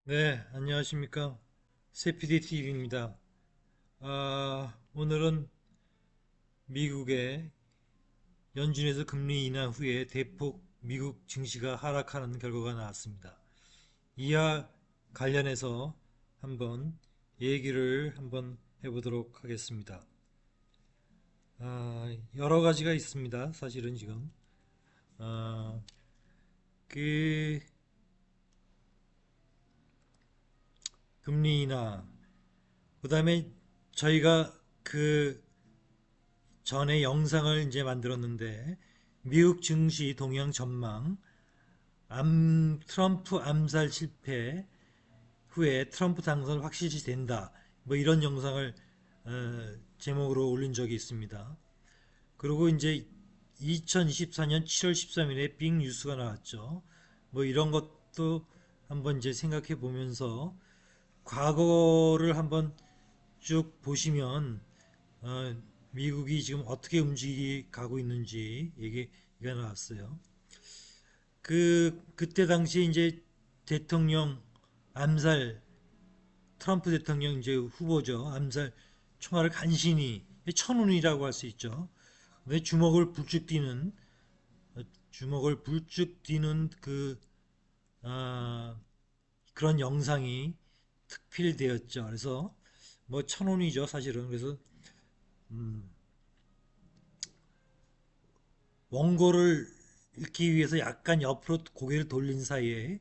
네, 안녕하십니까. 세피디TV입니다. 오늘은 미국의 연준에서 금리 인하 후에 대폭 미국 증시가 하락하는 결과가 나왔습니다. 이와 관련해서 한번 얘기를 한번 해보도록 하겠습니다. 여러 가지가 있습니다. 사실은 지금. 아, 그 금리 인하, 그 다음에 저희가 그 전에 영상을 이제 만들었는데 미국 증시 동향 전망, 트럼프 암살 실패 후에 트럼프 당선 확실시 된다. 뭐 이런 영상을 제목으로 올린 적이 있습니다. 그리고 이제 2024년 7월 13일에 빅 뉴스가 나왔죠. 뭐 이런 것도 한번 이제 생각해 보면서 과거를 한번 쭉 보시면 어, 미국이 지금 어떻게 움직이고 있는지 얘기가 나왔어요. 그때 당시 이제 대통령 암살 트럼프 대통령 이제 후보죠. 암살 총알을 간신히 천운이라고 할 수 있죠. 근데 주먹을 불쭉 뛰는 아, 그런 영상이 특필되었죠. 그래서 뭐 천운이죠, 사실은. 그래서 음, 원고를 읽기 위해서 약간 옆으로 고개를 돌린 사이에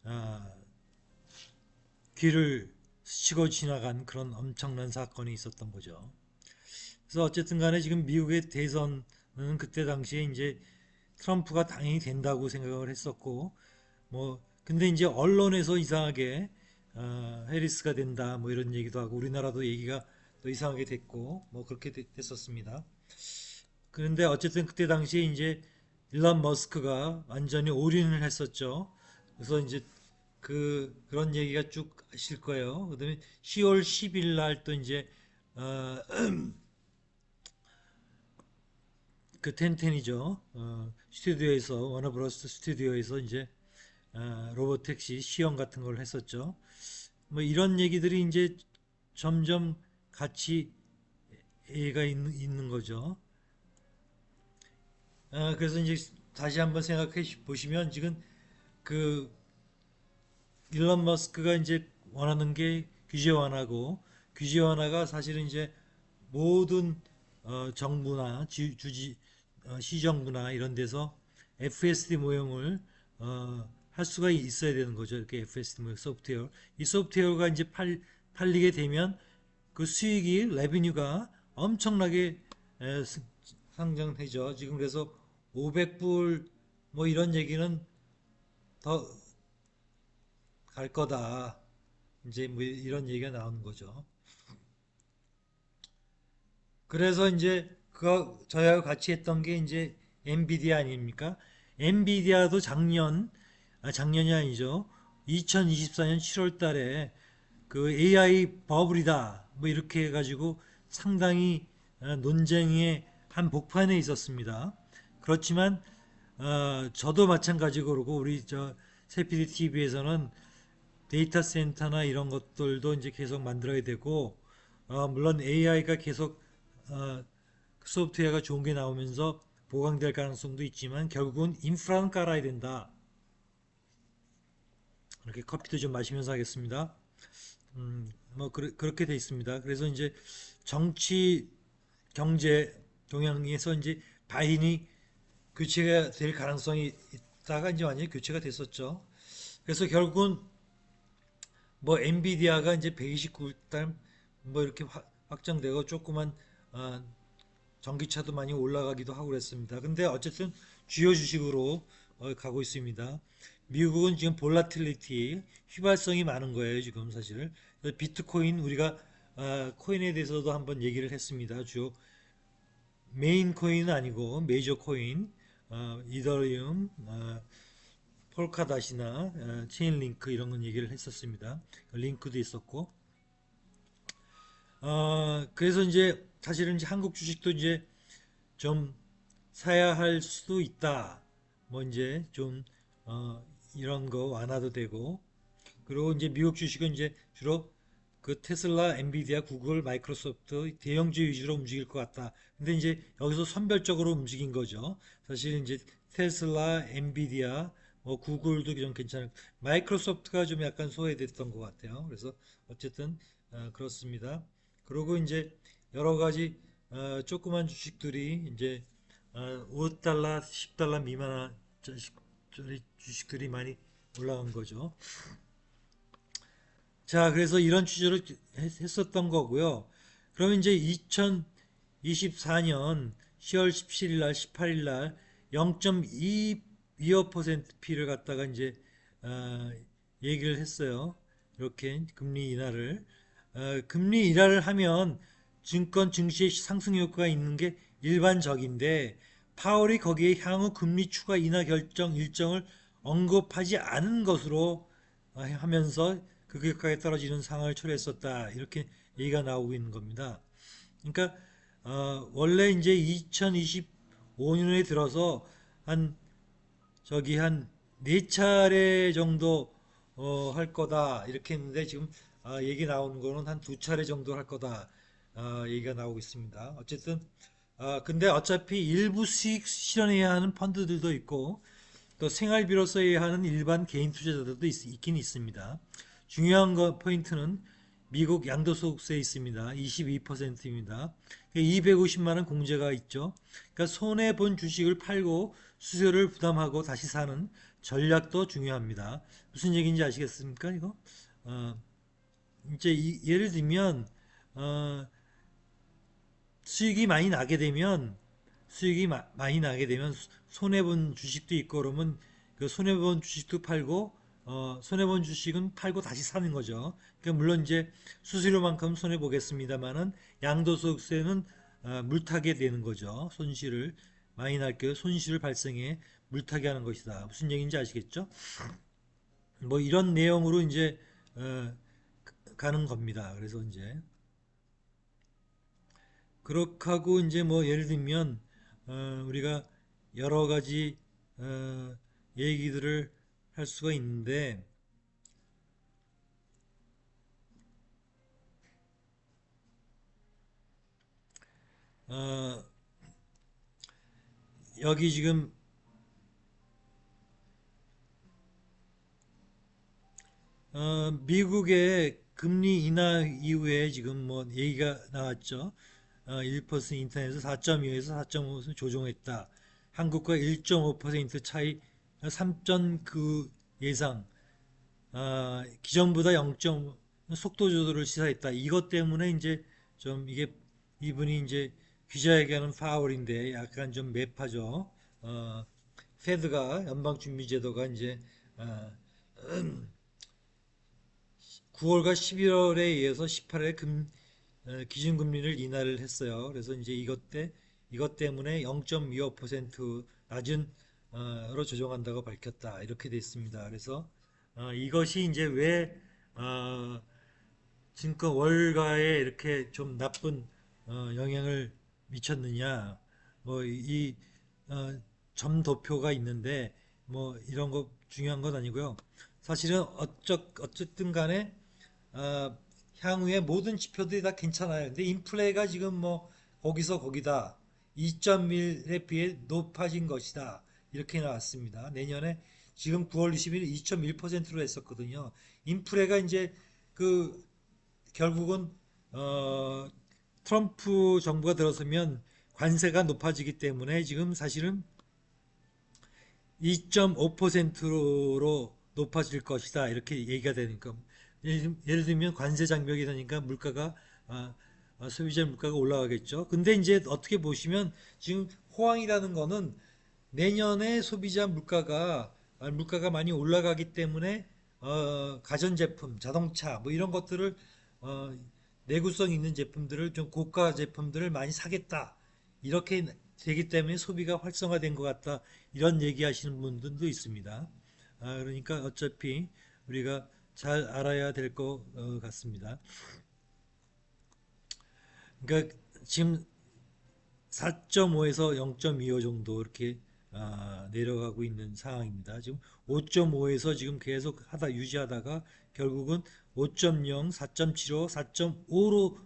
아, 귀를 스치고 지나간 그런 엄청난 사건이 있었던 거죠. 그래서 어쨌든 간에 지금 미국의 대선은 그때 당시에 이제 트럼프가 당연히 된다고 생각을 했었고, 뭐, 근데 이제 언론에서 이상하게, 해리스가 된다, 뭐 이런 얘기도 하고, 우리나라도 얘기가 또 이상하게 됐고, 뭐 그렇게 됐었습니다. 그런데 어쨌든 그때 당시에 이제 일론 머스크가 완전히 올인을 했었죠. 그래서 이제 그런 얘기가 쭉 하실 거예요. 그다음에 10월 10일 날 또 이제 어, 그 텐텐이죠. 스튜디오에서 워너브러스 스튜디오에서 이제 로봇 택시 시연 같은 걸 했었죠. 뭐 이런 얘기들이 이제 점점 같이 애가 있는 거죠. 그래서 이제 다시 한번 생각해 보시면 지금 그 일론 머스크가 이제 원하는 게 규제 완화고 규제 완화가 사실은 이제 모든 정부나 시정부나 이런 데서 FSD 모형을 할 수가 있어야 되는 거죠. 이렇게 FSD 모형 소프트웨어. 이 소프트웨어가 이제 팔리게 되면 그 수익이 레비뉴가 엄청나게 상장되죠. 지금 그래서 500불 뭐 이런 얘기는 더 갈 거다. 이제 뭐 이런 얘기가 나오는 거죠. 그래서 이제 그 저희하고 같이 했던 게 이제 엔비디아 아닙니까? 엔비디아도 작년이 아니죠. 2024년 7월 달에 그 AI 버블이다. 뭐 이렇게 해가지고 상당히 논쟁의 한 복판에 있었습니다. 그렇지만 저도 마찬가지고 그러고 우리 저 세피디 TV에서는 데이터 센터나 이런 것들도 이제 계속 만들어야 되고 물론 AI가 계속 어, 소프트웨어가 좋은 게 나오면서 보강될 가능성도 있지만 결국은 인프라는 깔아야 된다. 이렇게 커피도 좀 마시면서 하겠습니다. 뭐 그렇게 돼 있습니다. 그래서 이제 정치 경제 동향에서 이제 바이든이 교체가 될 가능성이 있다가 이제 완전히 교체가 됐었죠. 그래서 결국은 뭐 엔비디아가 이제 129달 뭐 이렇게 확정되고 조그만 어, 전기차도 많이 올라가기도 하고 그랬습니다. 근데 어쨌든 주요 주식으로 가고 있습니다. 미국은 지금 볼라틸리티 휘발성이 많은 거예요. 지금 사실 비트코인 우리가 코인에 대해서도 한번 얘기를 했습니다. 주요 메인 코인은 아니고 메이저 코인 이더리움 폴카닷이나 체인링크 이런 건 얘기를 했었습니다. 링크도 있었고 그래서 이제 사실은 이제 한국 주식도 이제 좀 사야 할 수도 있다. 뭐 이제 좀 이런 거 완화도 되고 그리고 이제 미국 주식은 이제 주로 그 테슬라, 엔비디아, 구글, 마이크로소프트 대형주 위주로 움직일 것 같다. 근데 이제 여기서 선별적으로 움직인 거죠. 사실 이제 테슬라, 엔비디아, 뭐 구글도 좀 괜찮을, 마이크로소프트가 좀 약간 소외됐던 것 같아요. 그래서 어쨌든 그렇습니다. 그리고 이제 여러 가지 조그만 주식들이 이제 5달러, 10달러 미만한 주식들이 많이 올라간 거죠. 자, 그래서 이런 취지로 했었던 거고요. 그러면 이제 2024년 10월 17일 날, 18일 날 0.25% P를 갖다가 이제 어, 얘기를 했어요. 이렇게 금리 인하를 금리 인하를 하면 증권 증시의 상승 효과가 있는 게 일반적인데 파월이 거기에 향후 금리 추가 인하 결정 일정을 언급하지 않은 것으로 하면서 급격하게 떨어지는 상황을 초래했었다. 이렇게 얘기가 나오고 있는 겁니다. 그러니까 원래 이제 2025년에 들어서 한 저기 한 네 차례 정도 할 거다 이렇게 했는데 지금 얘기 나오는 거는 한 두 차례 정도 할 거다 얘기가 나오고 있습니다. 어쨌든 근데 어차피 일부 수익 실현해야 하는 펀드들도 있고 또 생활비로 써야 하는 일반 개인 투자자들도 있긴 있습니다. 중요한 포인트는 미국 양도소득세에 있습니다. 22%입니다. 250만 원 공제가 있죠. 그러니까 손해 본 주식을 팔고 수수료를 부담하고 다시 사는 전략도 중요합니다. 무슨 얘기인지 아시겠습니까? 이거 어, 이제 예를 들면 어, 수익이 많이 나게 되면 많이 나게 되면 손해 본 주식도 있고 그러면 그 손해 본 주식도 팔고 손해 본 주식은 팔고 다시 사는 거죠. 그러니까 물론 이제 수수료만큼 손해 보겠습니다만은 양도소득세는 물타게 되는 거죠. 손실을 많이 날게요. 손실을 발생해 물타게 하는 것이다. 무슨 얘기인지 아시겠죠? 뭐 이런 내용으로 이제 가는 겁니다. 그래서 이제 그렇게 하고 이제 뭐 예를 들면 우리가 여러 가지 얘기들을 할 수가 있는데 어, 여기 지금 미국의 금리 인하 이후에 지금 뭐 얘기가 나왔죠. 1% 인터넷에서 4.2에서 4.5에서 조정했다. 한국과 1.5% 차이 3점 예상. 기존보다 0점 속도 조절을 시사했다. 이것 때문에 이제 좀 이게 이분이 이제 기자회견은 파월인데 약간 좀 매파죠. 페드가 연방준비제도가 이제 어, 9월과 11월에 의해서 18일 기준금리를 인하를 했어요. 그래서 이제 이것 때문에 0.25% 낮은 로 조정한다고 밝혔다. 이렇게 돼 있습니다. 그래서 이것이 이제 왜 어, 증권 월가에 이렇게 좀 나쁜 영향을 미쳤느냐? 뭐이 점도표가 있는데 뭐 이런 거 중요한 건 아니고요. 사실은 어쨌든 간에 어, 향후에 모든 지표들이 다 괜찮아요. 근데 인플레가 지금 뭐 거기서 거기다 2.1에 비해 높아진 것이다. 이렇게 나왔습니다. 내년에 지금 9월 20일 2.1%로 했었거든요. 인플레가 이제 그 결국은 어, 트럼프 정부가 들어서면 관세가 높아지기 때문에 지금 사실은 2.5%로 높아질 것이다. 이렇게 얘기가 되니까 예를 들면 관세 장벽이 되니까 물가가 소비자 물가가 올라가겠죠. 근데 이제 어떻게 보시면 지금 호황이라는 거는 내년에 소비자 물가가 많이 올라가기 때문에 가전제품, 자동차 뭐 이런 것들을 어, 내구성 있는 제품들을 좀 고가 제품들을 많이 사겠다. 이렇게 되기 때문에 소비가 활성화된 것 같다. 이런 얘기하시는 분들도 있습니다. 그러니까 어차피 우리가 잘 알아야 될 것 같습니다. 그러니까 지금 4.5에서 0.25 정도 이렇게 내려가고 있는 상황입니다. 지금 5.5에서 지금 계속 유지하다가 결국은 5.0, 4.75, 4.5로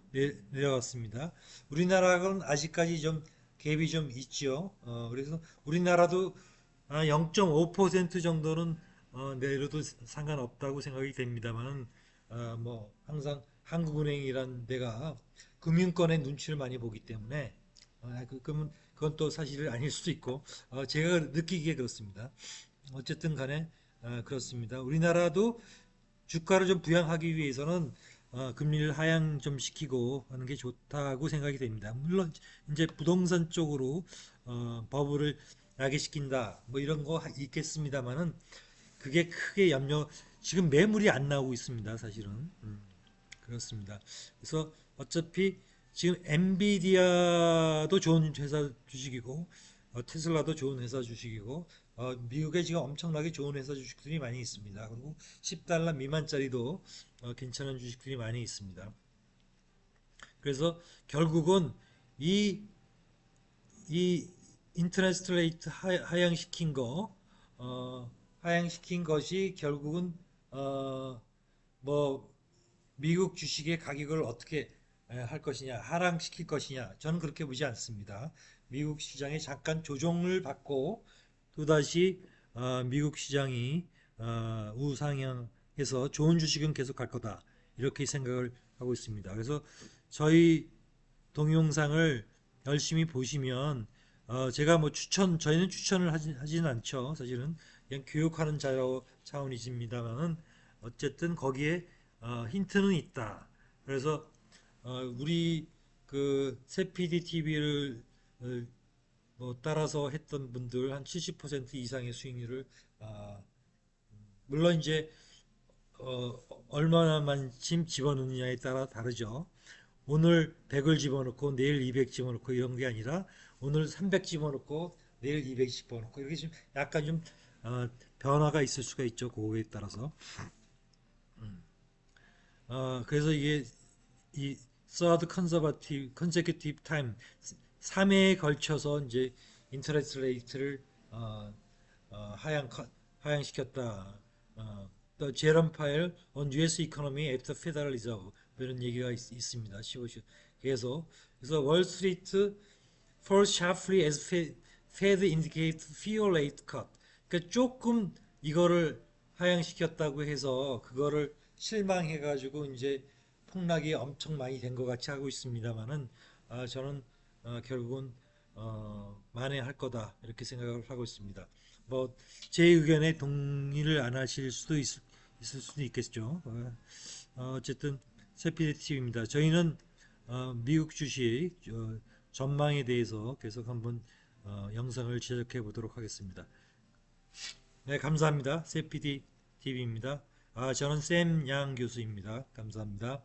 내려갔습니다. 우리나라는 아직까지 좀 갭이 좀 있죠. 그래서 우리나라도 0.5% 정도는 내려도 상관없다고 생각이 됩니다만, 뭐 항상 한국은행이란 데가 금융권의 눈치를 많이 보기 때문에 그건 또 사실 아닐 수도 있고 제가 느끼기에 그렇습니다. 어쨌든 간에 그렇습니다. 우리나라도 주가를 좀 부양하기 위해서는 금리를 하향 좀 시키고 하는 게 좋다고 생각이 됩니다. 물론 이제 부동산 쪽으로 버블을 나게 시킨다 뭐 이런 거 있겠습니다만은 그게 크게 지금 매물이 안 나오고 있습니다. 사실은 그렇습니다. 그래서 어차피 지금 엔비디아도 좋은 회사 주식이고 테슬라도 좋은 회사 주식이고 미국에 지금 엄청나게 좋은 회사 주식들이 많이 있습니다. 그리고 10달러 미만짜리도 괜찮은 주식들이 많이 있습니다. 그래서 결국은 이, 이 인터레스트 레이트 하향시킨 하향시킨 것이 결국은 뭐 미국 주식의 가격을 어떻게 할 것이냐, 하락시킬 것이냐, 저는 그렇게 보지 않습니다. 미국 시장에 잠깐 조정을 받고 또다시 미국 시장이 우상향해서 좋은 주식은 계속 갈 거다. 이렇게 생각을 하고 있습니다. 그래서 저희 동영상을 열심히 보시면 제가 뭐 저희는 추천을 하지는 않죠. 사실은 그냥 교육하는 차원이십니다만은 어쨌든 거기에 힌트는 있다. 그래서 우리 그 세피디 TV를 뭐 따라서 했던 분들 한 70% 이상의 수익률을 아, 물론 이제 얼마만큼 집어넣느냐에 따라 다르죠. 오늘 100을 집어넣고 내일 200 집어넣고 이런 게 아니라 오늘 300 집어넣고 내일 200 집어넣고 이렇게 좀 약간 좀 변화가 있을 수가 있죠. 그거에 따라서. 그래서 이게 이 third consecutive time 3회에 걸쳐서 이제 인터레스트 레이트를 어, 어, 하향 하향시켰다. 또 제롬 파일 on U.S. economy after Federal Reserve 이런 얘기가 있습니다. 15시. 그래서 월스트리트 falls sharply as Fed indicate fewer rate cut. 그러니까 조금 이거를 하향시켰다고 해서 그거를 실망해가지고 이제 폭락이 엄청 많이 된 것 같이 하고 있습니다만은 저는 결국은 만회할 거다 이렇게 생각을 하고 있습니다. 뭐 제 의견에 동의를 안 하실 수도 있을 수도 있겠죠. 어쨌든 세피드 TV입니다. 저희는 미국 주식 전망에 대해서 계속 한번 영상을 제작해 보도록 하겠습니다. 네, 감사합니다. 세피디 TV입니다. 저는 샘 양 교수입니다. 감사합니다.